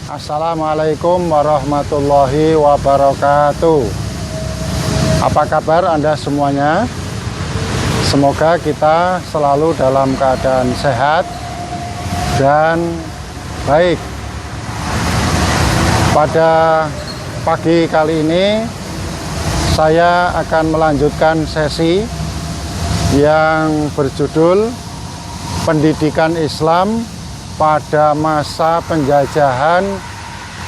Assalamualaikum warahmatullahi wabarakatuh. Apa kabar Anda semuanya? Semoga kita selalu dalam keadaan sehat dan baik. Pada pagi kali ini saya akan melanjutkan sesi yang berjudul Pendidikan Islam pada masa penjajahan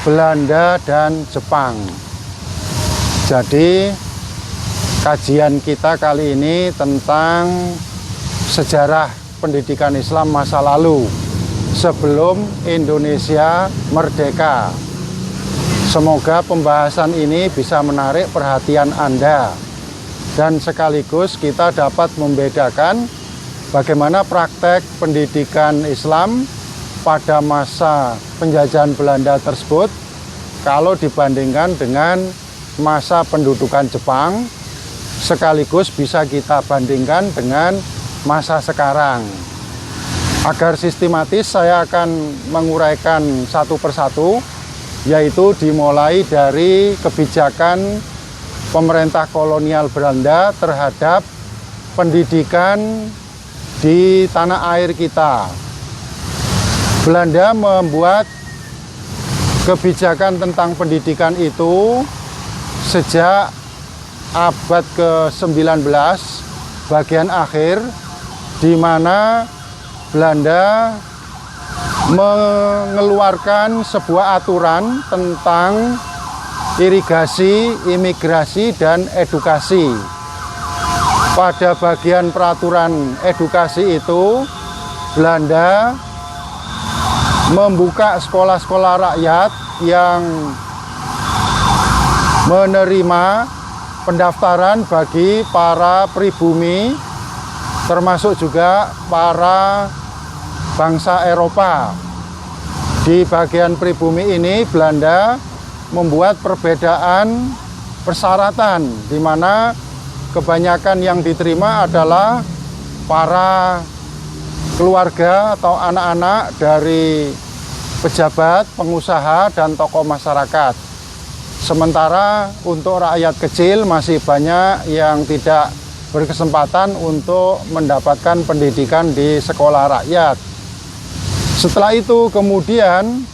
Belanda dan Jepang. Jadi kajian kita kali ini tentang sejarah pendidikan Islam masa lalu sebelum Indonesia merdeka. Semoga pembahasan ini bisa menarik perhatian Anda dan sekaligus kita dapat membedakan bagaimana praktek pendidikan Islam pada masa penjajahan Belanda tersebut kalau dibandingkan dengan masa pendudukan Jepang, sekaligus bisa kita bandingkan dengan masa sekarang. Agar sistematis saya akan menguraikan satu persatu, yaitu dimulai dari kebijakan pemerintah kolonial Belanda terhadap pendidikan di tanah air kita. Belanda membuat kebijakan tentang pendidikan itu sejak abad ke-19 bagian akhir, di mana Belanda mengeluarkan sebuah aturan tentang irigasi, imigrasi, dan edukasi. Pada bagian peraturan edukasi itu, Belanda membuka sekolah-sekolah rakyat yang menerima pendaftaran bagi para pribumi, termasuk juga para bangsa Eropa. Di bagian pribumi ini Belanda membuat perbedaan persyaratan, di mana kebanyakan yang diterima adalah para keluarga atau anak-anak dari pejabat, pengusaha, dan tokoh masyarakat. Sementara untuk rakyat kecil masih banyak yang tidak berkesempatan untuk mendapatkan pendidikan di sekolah rakyat. Setelah itu kemudian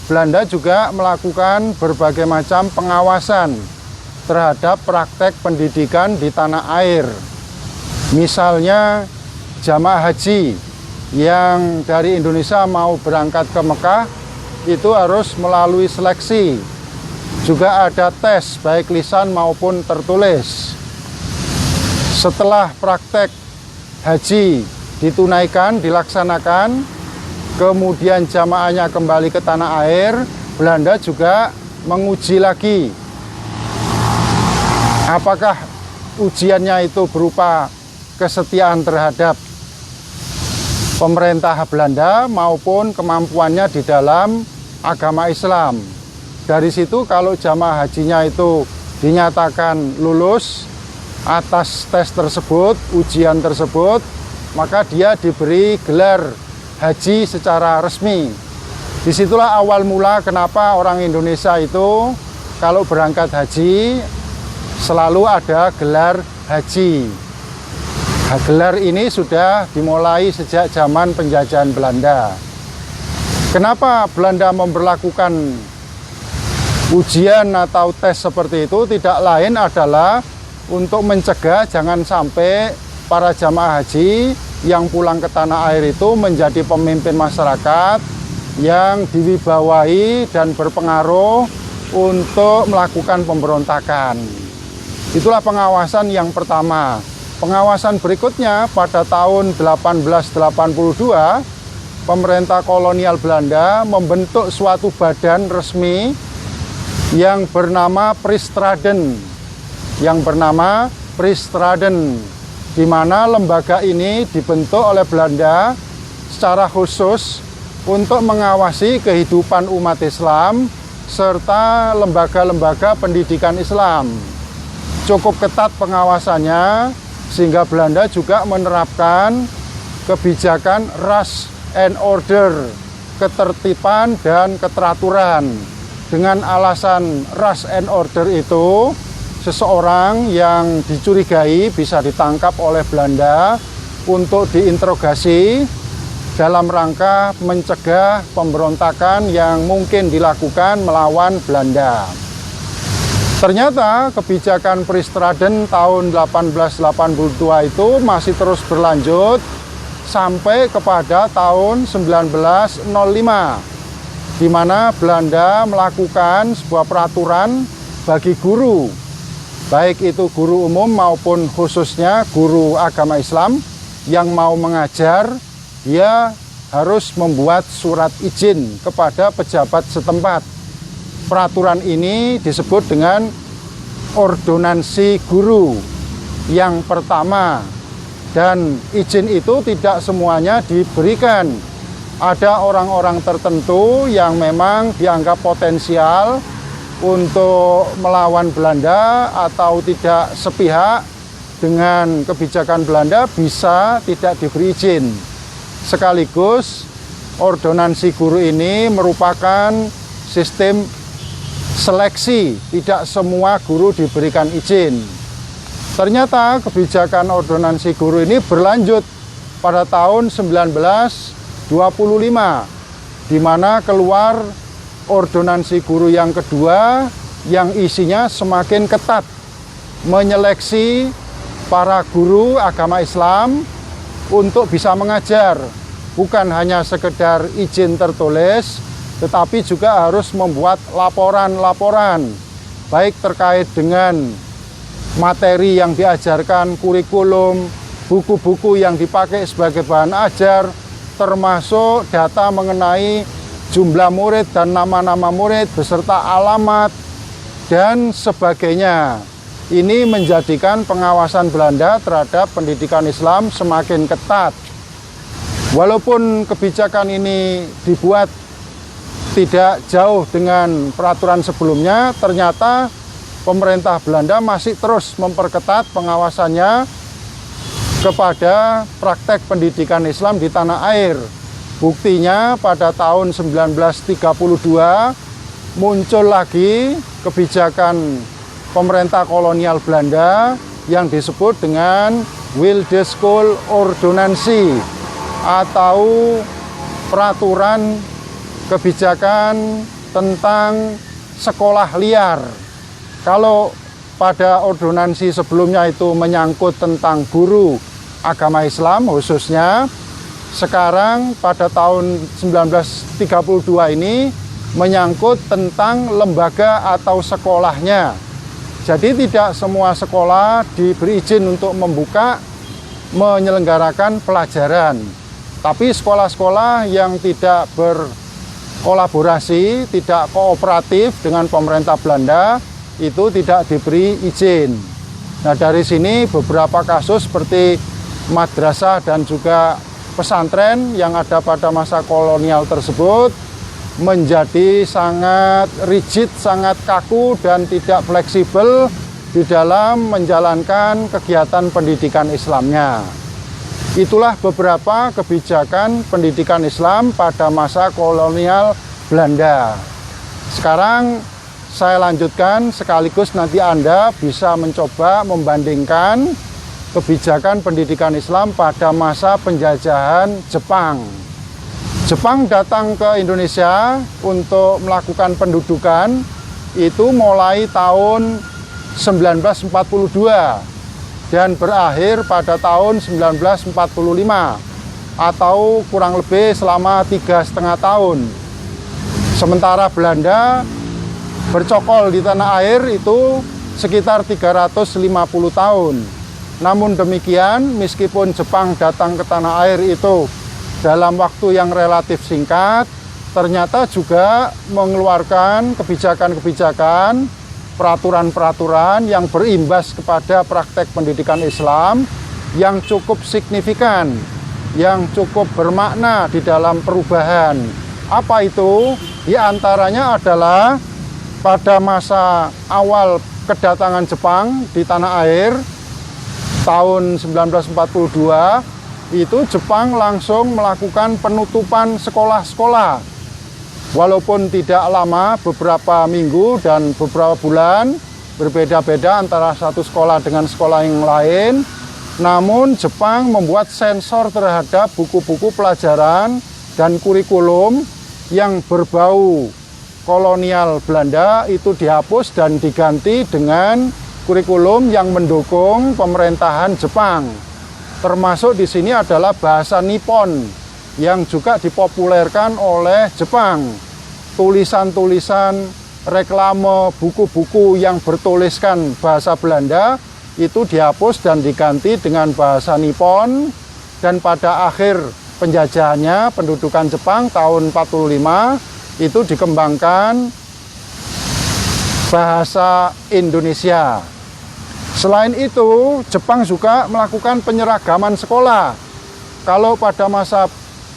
Belanda juga melakukan berbagai macam pengawasan terhadap praktek pendidikan di tanah air. Misalnya jamaah haji yang dari Indonesia mau berangkat ke Mekah itu harus melalui seleksi. Juga ada tes baik lisan maupun tertulis. Setelah praktek haji ditunaikan, dilaksanakan, kemudian jamaahnya kembali ke tanah air, Belanda juga menguji lagi apakah ujiannya itu berupa kesetiaan terhadap pemerintah Belanda maupun kemampuannya di dalam agama Islam. Dari situ kalau jamaah hajinya itu dinyatakan lulus atas tes tersebut, ujian tersebut, maka dia diberi gelar haji secara resmi. Disitulah awal mula kenapa orang Indonesia itu kalau berangkat haji selalu ada gelar haji. Gelar ini sudah dimulai sejak zaman penjajahan Belanda. Kenapa Belanda memberlakukan ujian atau tes seperti itu? Tidak lain adalah untuk mencegah jangan sampai para jamaah haji yang pulang ke tanah air itu menjadi pemimpin masyarakat yang diwibawahi dan berpengaruh untuk melakukan pemberontakan. Itulah pengawasan yang pertama. Pengawasan berikutnya pada tahun 1882, pemerintah kolonial Belanda membentuk suatu badan resmi yang bernama Pristraden. Di mana lembaga ini dibentuk oleh Belanda secara khusus untuk mengawasi kehidupan umat Islam serta lembaga-lembaga pendidikan Islam. Cukup ketat pengawasannya, sehingga Belanda juga menerapkan kebijakan rush and order ketertiban dan keteraturan. Dengan alasan rush and order itu, seseorang yang dicurigai bisa ditangkap oleh Belanda untuk diinterogasi dalam rangka mencegah pemberontakan yang mungkin dilakukan melawan Belanda. Ternyata kebijakan Priestraden tahun 1882 itu masih terus berlanjut sampai kepada tahun 1905, di mana Belanda melakukan sebuah peraturan bagi guru, baik itu guru umum maupun khususnya guru agama Islam yang mau mengajar, dia harus membuat surat izin kepada pejabat setempat. Peraturan ini disebut dengan ordonansi guru yang pertama, dan izin itu tidak semuanya diberikan. Ada orang-orang tertentu yang memang dianggap potensial untuk melawan Belanda atau tidak sepihak dengan kebijakan Belanda bisa tidak diberi izin. Sekaligus ordonansi guru ini merupakan sistem seleksi, tidak semua guru diberikan izin. Ternyata kebijakan ordonansi guru ini berlanjut pada tahun 1925, di mana keluar ordonansi guru yang kedua yang isinya semakin ketat, menyeleksi para guru agama Islam untuk bisa mengajar, bukan hanya sekedar izin tertulis, tetapi juga harus membuat laporan-laporan, baik terkait dengan materi yang diajarkan, kurikulum, buku-buku yang dipakai sebagai bahan ajar, termasuk data mengenai jumlah murid dan nama-nama murid beserta alamat dan sebagainya. Ini menjadikan pengawasan Belanda terhadap pendidikan Islam semakin ketat. Walaupun kebijakan ini dibuat tidak jauh dengan peraturan sebelumnya, ternyata pemerintah Belanda masih terus memperketat pengawasannya kepada praktek pendidikan Islam di tanah air. Buktinya pada tahun 1932 muncul lagi kebijakan pemerintah kolonial Belanda yang disebut dengan Wildeschool Ordonantie atau peraturan kebijakan tentang sekolah liar. Kalau pada ordonansi sebelumnya itu menyangkut tentang guru agama Islam khususnya, sekarang pada tahun 1932 ini menyangkut tentang lembaga atau sekolahnya. Jadi tidak semua sekolah diberi izin untuk membuka menyelenggarakan pelajaran. Tapi sekolah-sekolah yang tidak berkolaborasi, tidak kooperatif dengan pemerintah Belanda, itu tidak diberi izin. Nah, dari sini beberapa kasus seperti madrasah dan juga pesantren yang ada pada masa kolonial tersebut menjadi sangat rigid, sangat kaku dan tidak fleksibel di dalam menjalankan kegiatan pendidikan Islamnya. Itulah beberapa kebijakan pendidikan Islam pada masa kolonial Belanda. Sekarang saya lanjutkan sekaligus nanti Anda bisa mencoba membandingkan kebijakan pendidikan Islam pada masa penjajahan Jepang. Jepang datang ke Indonesia untuk melakukan pendudukan itu mulai tahun 1942 dan berakhir pada tahun 1945 atau kurang lebih selama 3,5 tahun. Sementara Belanda bercokol di tanah air itu sekitar 350 tahun. Namun demikian, meskipun Jepang datang ke tanah air itu dalam waktu yang relatif singkat, ternyata juga mengeluarkan kebijakan-kebijakan, peraturan-peraturan yang berimbas kepada praktek pendidikan Islam yang cukup signifikan, yang cukup bermakna di dalam perubahan. Apa itu? Di antaranya adalah pada masa awal kedatangan Jepang di tanah air tahun 1942, itu Jepang langsung melakukan penutupan sekolah-sekolah. Walaupun tidak lama, beberapa minggu dan beberapa bulan, berbeda-beda antara satu sekolah dengan sekolah yang lain. Namun Jepang membuat sensor terhadap buku-buku pelajaran dan kurikulum yang berbau kolonial Belanda itu dihapus dan diganti dengan kurikulum yang mendukung pemerintahan Jepang. Termasuk di sini adalah bahasa Nippon yang juga dipopulerkan oleh Jepang. Tulisan-tulisan, reklame, buku-buku yang bertuliskan bahasa Belanda itu dihapus dan diganti dengan bahasa Nippon. Dan pada akhir penjajahannya, pendudukan Jepang tahun 45 itu dikembangkan bahasa Indonesia. Selain itu, Jepang juga melakukan penyeragaman sekolah. Kalau pada masa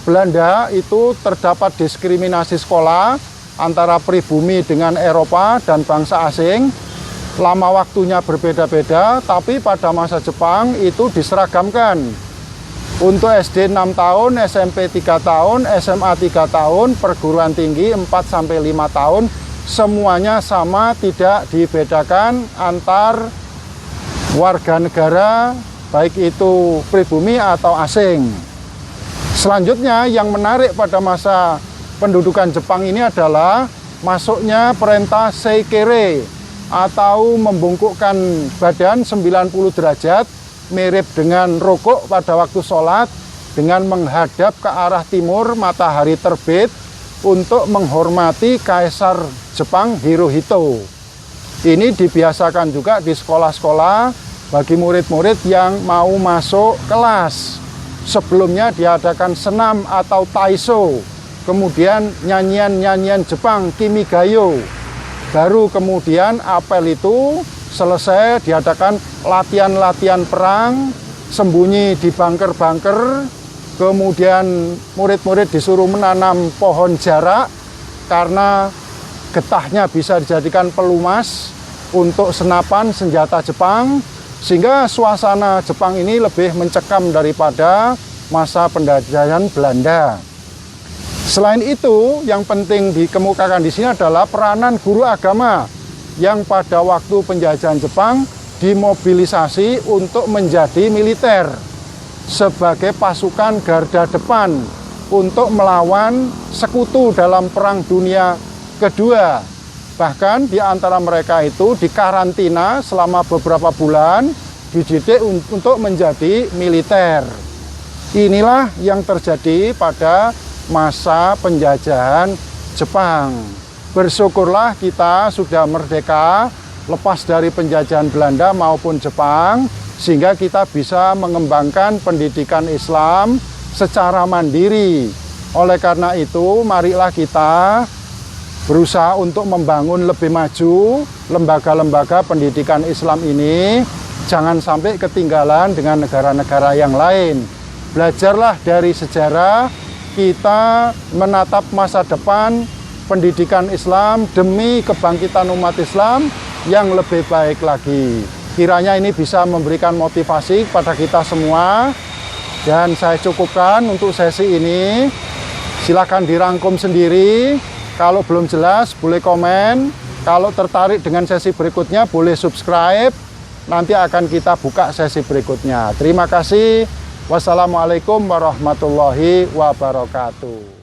Belanda itu terdapat diskriminasi sekolah antara pribumi dengan Eropa dan bangsa asing. Lama waktunya berbeda-beda, tapi pada masa Jepang itu diseragamkan. Untuk SD 6 tahun, SMP 3 tahun, SMA 3 tahun, perguruan tinggi 4-5 tahun, semuanya sama, tidak dibedakan antar warga negara, baik itu pribumi atau asing. Selanjutnya yang menarik pada masa pendudukan Jepang ini adalah masuknya perintah seikere atau membungkukkan badan 90 derajat mirip dengan rukuk pada waktu sholat dengan menghadap ke arah timur matahari terbit untuk menghormati Kaisar Jepang Hirohito. Ini dibiasakan juga di sekolah-sekolah bagi murid-murid yang mau masuk kelas. Sebelumnya diadakan senam atau taiso, kemudian nyanyian-nyanyian Jepang, kimigayo. Baru kemudian apel itu selesai, diadakan latihan-latihan perang, sembunyi di bunker-bunker, kemudian murid-murid disuruh menanam pohon jarak karena getahnya bisa dijadikan pelumas untuk senapan senjata Jepang, sehingga suasana Jepang ini lebih mencekam daripada masa penjajahan Belanda. Selain itu, yang penting dikemukakan di sini adalah peranan guru agama yang pada waktu penjajahan Jepang dimobilisasi untuk menjadi militer sebagai pasukan garda depan untuk melawan sekutu dalam Perang Dunia Kedua. Bahkan di antara mereka itu dikarantina selama beberapa bulan, dididik untuk menjadi militer. Inilah yang terjadi pada masa penjajahan Jepang. Bersyukurlah kita sudah merdeka, lepas dari penjajahan Belanda maupun Jepang, sehingga kita bisa mengembangkan pendidikan Islam secara mandiri. Oleh karena itu, marilah kita berusaha untuk membangun lebih maju lembaga-lembaga pendidikan Islam ini, jangan sampai ketinggalan dengan negara-negara yang lain. Belajarlah dari sejarah, kita menatap masa depan pendidikan Islam demi kebangkitan umat Islam yang lebih baik lagi. Kiranya ini bisa memberikan motivasi kepada kita semua. Dan saya cukupkan untuk sesi ini. Silakan dirangkum sendiri. Kalau belum jelas, boleh komen. Kalau tertarik dengan sesi berikutnya, boleh subscribe. Nanti akan kita buka sesi berikutnya. Terima kasih. Wassalamualaikum warahmatullahi wabarakatuh.